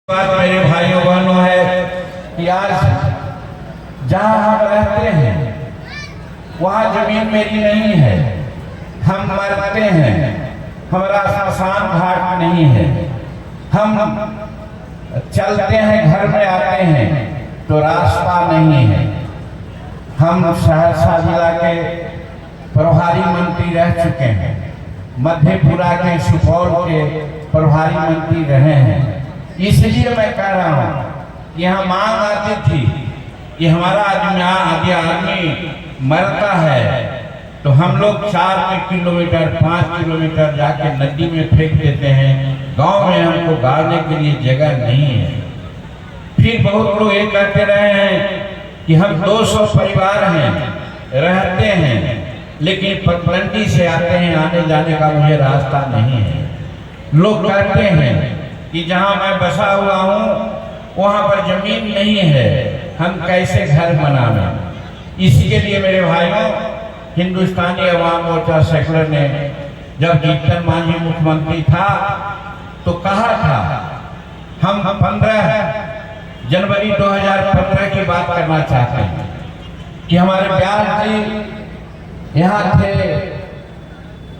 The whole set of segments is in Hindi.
बात मेरे भाइयों बहनों है कि आज जहाँ हम रहते हैं वहाँ जमीन मेरी नहीं है। हम मरते हैं, हमारा श्मशान घाट नहीं है। हम चलते हैं, घर में आते हैं तो रास्ता नहीं है। हम सहरसा जिला के प्रभारी मंत्री रह चुके हैं, मधेपुरा के सुपौल के प्रभारी मंत्री रहे हैं। इसलिए मैं कह रहा हूँ कि यहाँ मांग आती थी कि हमारा आदमी मरता है तो हम लोग 4 किलोमीटर 5 किलोमीटर जाके नदी में फेंक देते हैं। गांव में हमको गाड़ने के लिए जगह नहीं है। फिर बहुत लोग ये कहते रहे हैं कि हम 200 परिवार हैं, रहते हैं, लेकिन पगडंडी से आते हैं, आने जाने का मुझे रास्ता नहीं है। लोग कहते हैं कि जहाँ मैं बसा हुआ हूँ वहाँ पर जमीन नहीं है, हम कैसे घर बनावे। इसके लिए मेरे भाइयों, हिंदुस्तानी अवाम मोर्चा सेकुलर ने जब जीतन मांझी मुख्यमंत्री था तो कहा था हम 15 जनवरी 2015 की बात करना चाहते हैं कि हमारे व्यास जी यहाँ थे,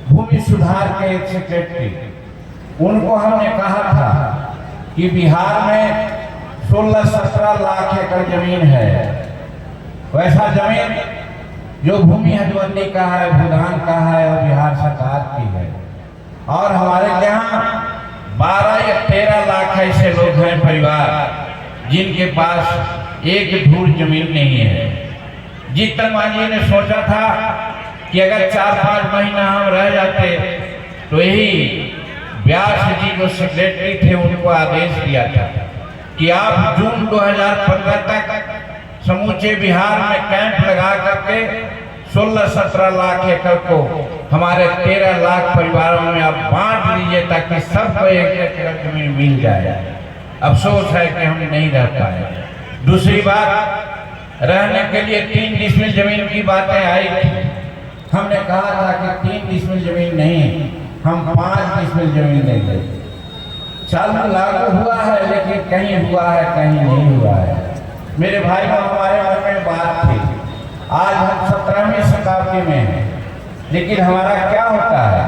भूमि सुधार के सेक्रेटरी। उनको हमने कहा था कि बिहार में 16-17 लाख एकड़ जमीन है। वैसा जमीन जो भूमि हदबंदी का है, भूदान का है और बिहार सरकार की है। और हमारे यहाँ 12 या 13 लाख ऐसे लोग हैं, परिवार, जिनके पास एक धूर जमीन नहीं है। जीतन मांझी ने सोचा था कि अगर 4-5 महीना हम रह जाते तो यही व्यास जी जो सेक्रेटरी थे उनको आदेश दिया था कि आप जून 2015 तक समूचे बिहार में कैंप लगा करके 16-17 लाख एकड़ को हमारे 13 लाख परिवारों में आप बांट दीजिए ताकि सबको एक एकड़ जमीन मिल जाए। अफसोस है कि हम नहीं रह पाए। दूसरी बात, रहने के लिए 3 डिसमिल जमीन की बातें आई थी। हमने कहा था कि 3 डिसमिल जमीन नहीं, हम 5 डिसमिल जमीन देंगे। चालू लागू हुआ है, लेकिन कहीं हुआ है, कहीं नहीं हुआ है। मेरे भाई को हमारे मन में बात थी, आज हम 17वीं शताब्दी में हैं, लेकिन हमारा क्या होता है?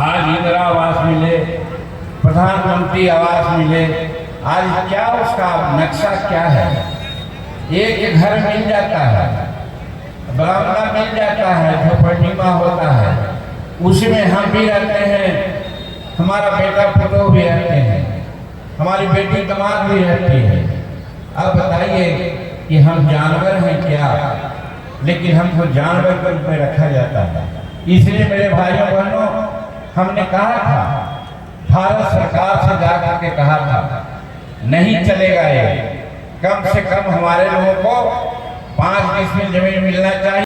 आज इंदिरा आवास मिले, प्रधानमंत्री आवास मिले, आज क्या उसका नक्शा क्या है? एक घर मिल जाता है, बरामदा मिल जाता है, झोपड़ीमा होता है, उसी में हम भी रहते हैं, हमारा बेटा पुतोह भी रहते हैं, हमारी बेटी दामाद भी रहती है। अब बताइए कि हम जानवर हैं क्या? लेकिन हमको जानवर के रूप में रखा जाता है। इसलिए मेरे भाइयों बहनों, हमने कहा था, भारत सरकार से जाकर के कहा था, नहीं चलेगा ये, कम से कम हमारे लोगों को 5 डिसमिल जमीन मिलना चाहिए।